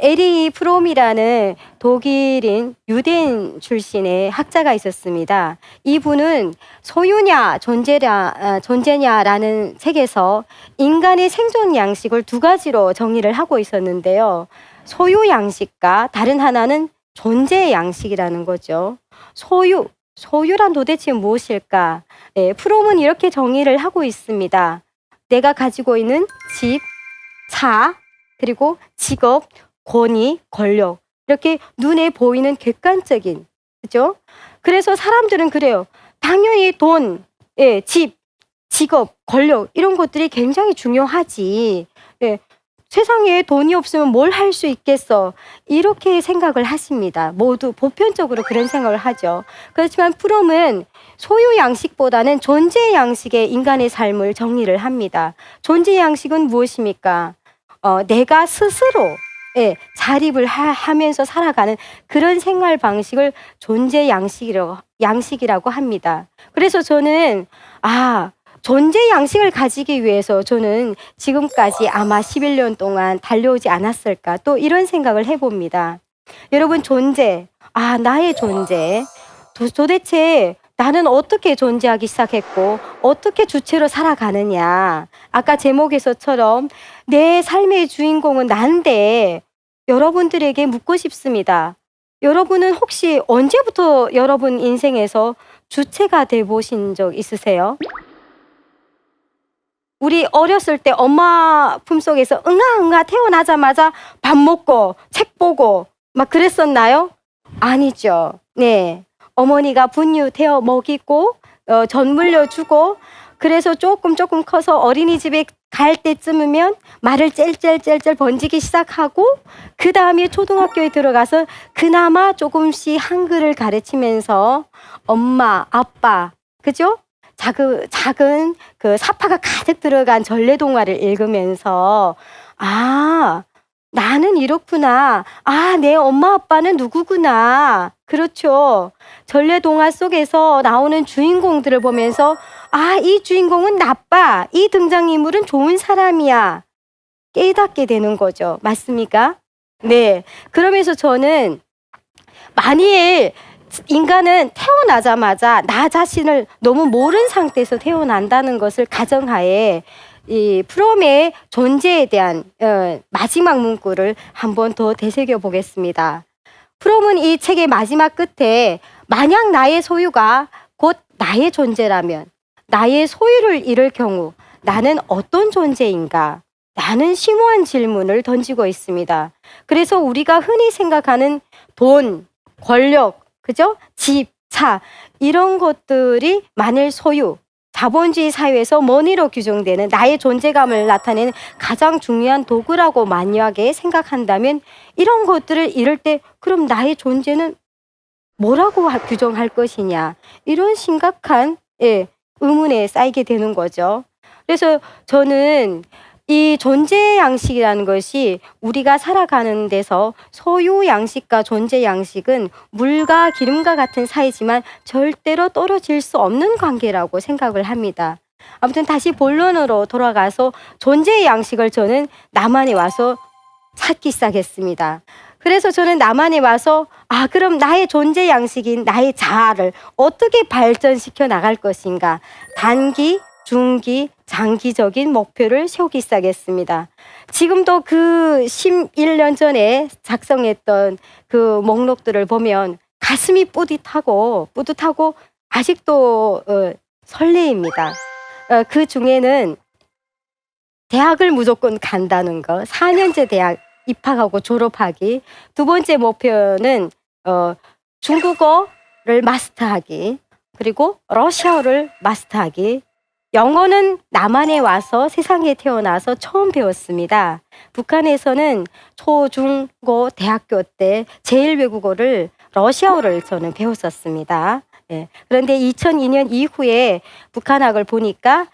에리 프롬이라는 독일인 유대인 출신의 학자가 있었습니다. 이분은 소유냐 존재냐라는 책에서 인간의 생존 양식을 두 가지로 정의를 하고 있었는데요. 소유 양식과 다른 하나는 존재 양식이라는 거죠. 소유란 도대체 무엇일까? 네, 프롬은 이렇게 정의를 하고 있습니다. 내가 가지고 있는 집, 차, 그리고 직업, 권위, 권력, 이렇게 눈에 보이는 객관적인, 그죠? 그래서 사람들은 그래요. 당연히 돈, 예, 집, 직업, 권력 이런 것들이 굉장히 중요하지. 예, 세상에 돈이 없으면 뭘 할 수 있겠어. 이렇게 생각을 하십니다. 모두 보편적으로 그런 생각을 하죠. 그렇지만 프롬은 소유 양식보다는 존재 양식의 인간의 삶을 정의를 합니다. 존재 양식은 무엇입니까? 내가 스스로 자립을 하면서 살아가는 그런 생활 방식을 존재 양식이라고 합니다. 그래서 저는 존재 양식을 가지기 위해서 저는 지금까지 아마 11년 동안 달려오지 않았을까 또 이런 생각을 해봅니다. 여러분 존재, 나의 존재 도대체 나는 어떻게 존재하기 시작했고 어떻게 주체로 살아가느냐. 아까 제목에서처럼 내 삶의 주인공은 난데 여러분들에게 묻고 싶습니다. 여러분은 혹시 언제부터 여러분 인생에서 주체가 돼 보신 적 있으세요? 우리 어렸을 때 엄마 품속에서 응아응아 태어나자마자 밥 먹고 책 보고 막 그랬었나요? 아니죠. 네. 어머니가 분유 태워 먹이고 전 물려주고 그래서 조금 커서 어린이집에 갈 때쯤이면 말을 짤짤짤짤 번지기 시작하고 그 다음에 초등학교에 들어가서 그나마 조금씩 한글을 가르치면서 엄마, 아빠, 그죠? 작은 그 사파가 가득 들어간 전래동화를 읽으면서 나는 이렇구나. 내 엄마 아빠는 누구구나. 그렇죠. 전래동화 속에서 나오는 주인공들을 보면서 이 주인공은 나빠. 이 등장인물은 좋은 사람이야. 깨닫게 되는 거죠. 맞습니까? 네. 그러면서 저는 만일 인간은 태어나자마자 나 자신을 너무 모르는 상태에서 태어난다는 것을 가정하에 이 프롬의 존재에 대한 마지막 문구를 한 번 더 되새겨 보겠습니다. 프롬은 이 책의 마지막 끝에 만약 나의 소유가 곧 나의 존재라면 나의 소유를 잃을 경우 나는 어떤 존재인가? 라는 심오한 질문을 던지고 있습니다. 그래서 우리가 흔히 생각하는 돈, 권력, 그죠? 집, 차 이런 것들이 만일 소유, 자본주의 사회에서 머니로 규정되는 나의 존재감을 나타내는 가장 중요한 도구라고 만약에 생각한다면 이런 것들을 잃을 때 그럼 나의 존재는 뭐라고 규정할 것이냐 이런 심각한 의문에 쌓이게 되는 거죠. 그래서 저는 이 존재 양식이라는 것이 우리가 살아가는 데서 소유 양식과 존재 양식은 물과 기름과 같은 사이지만 절대로 떨어질 수 없는 관계라고 생각을 합니다. 아무튼 다시 본론으로 돌아가서 존재의 양식을 저는 남한에 와서 찾기 시작했습니다. 그래서 저는 남한에 와서 그럼 나의 존재 양식인 나의 자아를 어떻게 발전시켜 나갈 것인가 단기, 중기, 장기적인 목표를 세우기 시작했습니다. 지금도 그 11년 전에 작성했던 그 목록들을 보면 가슴이 뿌듯하고 아직도 설레입니다. 그 중에는 대학을 무조건 간다는 거, 4년제 대학 입학하고 졸업하기. 두 번째 목표는 중국어를 마스터하기, 그리고 러시아어를 마스터하기. 영어는 남한에 와서 세상에 태어나서 처음 배웠습니다. 북한에서는 초, 중, 고, 대학교 때 제1외국어를 러시아어를 저는 배웠었습니다. 그런데 2002년 이후에 북한학을 보니까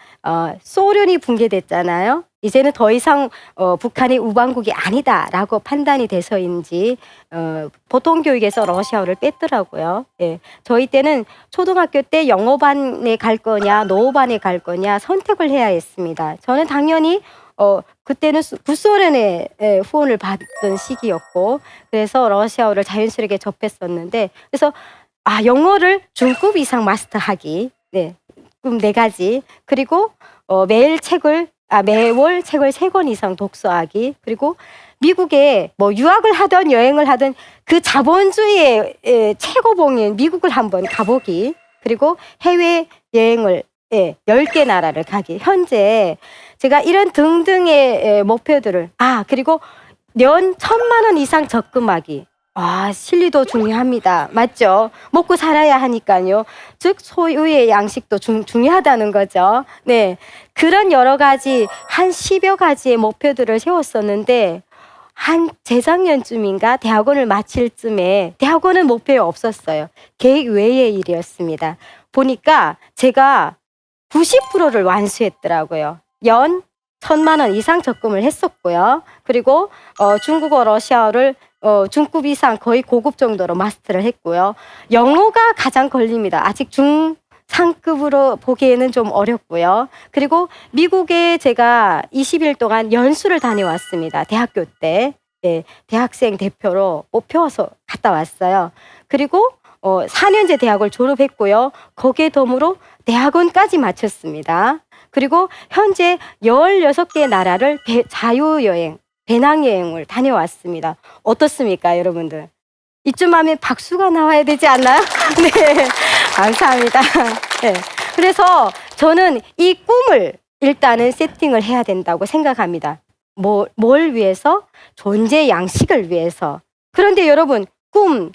소련이 붕괴됐잖아요. 이제는 더 이상 북한이 우방국이 아니다라고 판단이 돼서인지 보통 교육에서 러시아어를 뺐더라고요. 저희 때는 초등학교 때 영어반에 갈 거냐 노후반에 갈 거냐 선택을 해야 했습니다. 저는 당연히 그때는 구소련의 후원을 받던 시기였고, 그래서 러시아어를 자연스럽게 접했었는데, 그래서 영어를 중급 이상 마스터하기, 네, 꿈 4가지. 그리고 매월 책을 3권 이상 독서하기. 그리고 미국에 뭐 유학을 하든 여행을 하든 그 자본주의의 최고봉인 미국을 한번 가보기. 그리고 해외 여행을 10개 나라를 가기. 현재 제가 이런 등등의 목표들을, 그리고 년 1,000만 원 이상 적금하기. 실리도 중요합니다. 맞죠? 먹고 살아야 하니까요. 즉 소유의 양식도 중요하다는 거죠. 네, 그런 여러 가지 한 10여 가지의 목표들을 세웠었는데, 한 재작년쯤인가 대학원을 마칠 쯤에, 대학원은 목표에 없었어요. 계획 외의 일이었습니다. 보니까 제가 90%를 완수했더라고요. 연 1,000만 원 이상 적금을 했었고요. 그리고 중국어, 러시아어를 중급 이상 거의 고급 정도로 마스터를 했고요. 영어가 가장 걸립니다. 아직 중상급으로 보기에는 좀 어렵고요. 그리고 미국에 제가 20일 동안 연수를 다녀왔습니다. 대학교 때. 네, 대학생 대표로 뽑혀서 갔다 왔어요. 그리고 4년제 대학을 졸업했고요. 거기에 더불어 대학원까지 마쳤습니다. 그리고 현재 16개 나라를 자유여행, 배낭여행을 다녀왔습니다. 어떻습니까, 여러분들? 이쯤 하면 박수가 나와야 되지 않나요? 네, 감사합니다. 네, 그래서 저는 이 꿈을 일단은 세팅을 해야 된다고 생각합니다. 뭘 위해서? 존재 양식을 위해서. 그런데 여러분, 꿈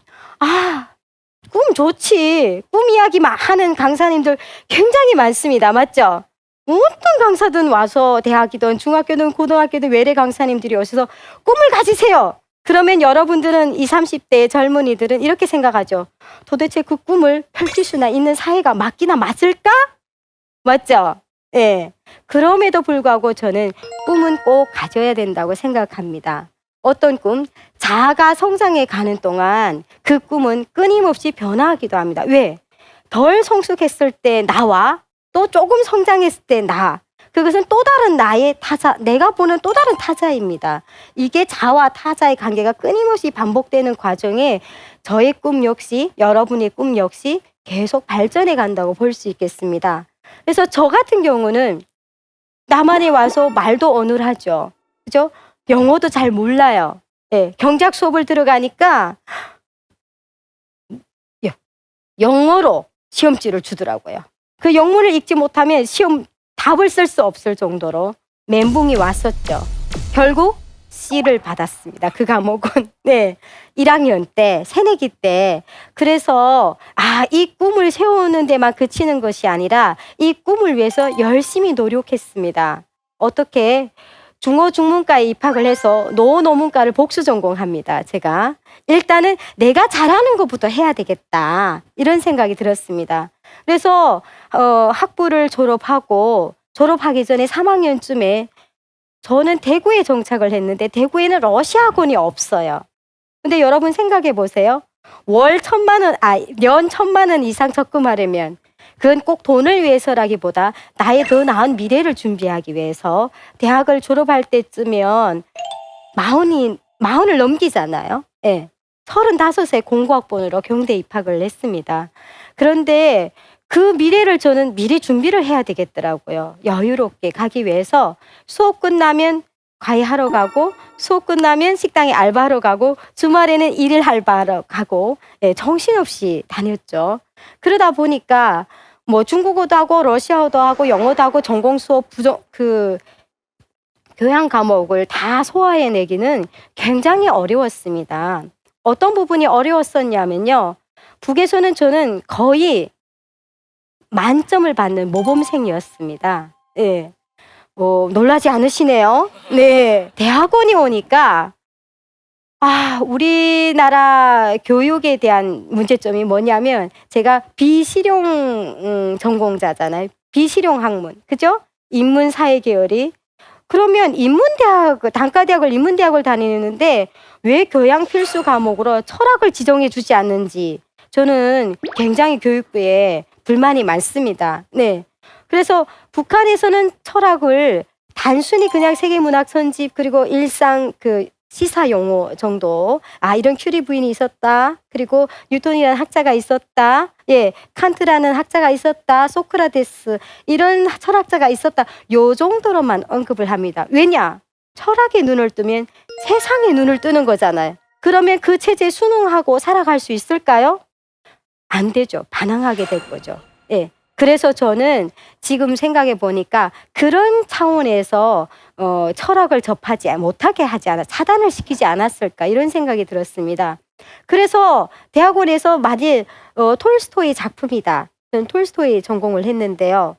좋지. 꿈 이야기 하는 강사님들 굉장히 많습니다. 맞죠? 어떤 강사든 와서 대학이든 중학교든 고등학교든 외래 강사님들이 오셔서 꿈을 가지세요. 그러면 여러분들은 20, 30대의 젊은이들은 이렇게 생각하죠. 도대체 그 꿈을 펼칠 수나 있는 사회가 맞을까? 맞죠? 예. 그럼에도 불구하고 저는 꿈은 꼭 가져야 된다고 생각합니다. 어떤 꿈? 자아가 성장해 가는 동안 그 꿈은 끊임없이 변화하기도 합니다. 왜? 덜 성숙했을 때 나와 또 조금 성장했을 때 그것은 또 다른 나의 타자, 내가 보는 또 다른 타자입니다. 이게 자와 타자의 관계가 끊임없이 반복되는 과정에 저의 꿈 역시, 여러분의 꿈 역시 계속 발전해 간다고 볼 수 있겠습니다. 그래서 저 같은 경우는 남한에 와서 말도 어눌하죠. 그죠? 영어도 잘 몰라요. 네, 경제학 수업을 들어가니까 영어로 시험지를 주더라고요. 그 영문을 읽지 못하면 시험 답을 쓸 수 없을 정도로 멘붕이 왔었죠. 결국 C를 받았습니다. 그 과목은. 네, 1학년 때, 새내기 때. 그래서 이 꿈을 세우는 데만 그치는 것이 아니라 이 꿈을 위해서 열심히 노력했습니다. 어떻게? 중어 중문과에 입학을 해서 노문과를 복수 전공합니다. 제가 일단은 내가 잘하는 것부터 해야 되겠다, 이런 생각이 들었습니다. 그래서 학부를 졸업하기 전에 3학년쯤에 저는 대구에 정착을 했는데 대구에는 러시아 학원이 없어요. 근데 여러분 생각해 보세요. 년 1,000만 원 이상 적금하려면 그건 꼭 돈을 위해서라기보다 나의 더 나은 미래를 준비하기 위해서 대학을 졸업할 때쯤이면 마흔을 넘기잖아요. 예. 35세 공고학번으로 경대 입학을 했습니다. 그런데 그 미래를 저는 미리 준비를 해야 되겠더라고요. 여유롭게 가기 위해서 수업 끝나면 과외하러 가고, 수업 끝나면 식당에 알바하러 가고, 주말에는 일일 알바하러 가고, 정신없이 다녔죠. 그러다 보니까 뭐 중국어도 하고 러시아어도 하고 영어도 하고 전공 수업 교양 과목을 다 소화해내기는 굉장히 어려웠습니다. 어떤 부분이 어려웠었냐면요. 북에서는 저는 거의 만점을 받는 모범생이었습니다. 네. 놀라지 않으시네요. 네. 대학원이 오니까 우리나라 교육에 대한 문제점이 뭐냐면 제가 비실용 전공자잖아요. 비실용 학문. 그죠? 인문 사회 계열이. 그러면 단과대학을 인문대학을 다니는데 왜 교양 필수 과목으로 철학을 지정해 주지 않는지 저는 굉장히 교육부에 불만이 많습니다. 네. 그래서 북한에서는 철학을 단순히 그냥 세계문학 선집 그리고 일상 그 시사 용어 정도. 아, 이런 큐리 부인이 있었다. 그리고 뉴턴이라는 학자가 있었다. 예, 칸트라는 학자가 있었다. 소크라테스 이런 철학자가 있었다. 요 정도로만 언급을 합니다. 왜냐? 철학의 눈을 뜨면 세상의 눈을 뜨는 거잖아요. 그러면 그 체제에 순응하고 살아갈 수 있을까요? 안 되죠. 반항하게 될 거죠. 예. 그래서 저는 지금 생각해 보니까 그런 차원에서 철학을 접하지 못하게 하지 않아 차단을 시키지 않았을까 이런 생각이 들었습니다. 그래서 대학원에서 많이 톨스토이 작품이다. 저는 톨스토이 전공을 했는데요.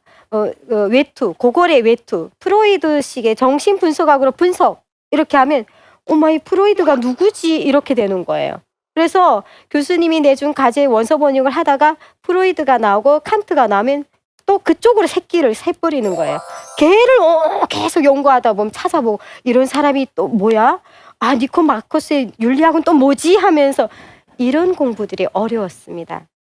외투, 고골의 외투, 프로이드식의 정신분석학으로 분석 이렇게 하면 어머, 이 프로이드가 누구지? 이렇게 되는 거예요. 그래서 교수님이 내준 과제 원서 번역을 하다가 프로이드가 나오고 칸트가 나오면 또 그쪽으로 새끼를 새버리는 거예요. 걔를 계속 연구하다 보면 찾아보고 이런 사람이 또 뭐야? 아, 니코 마커스의 윤리학은 또 뭐지? 하면서 이런 공부들이 어려웠습니다.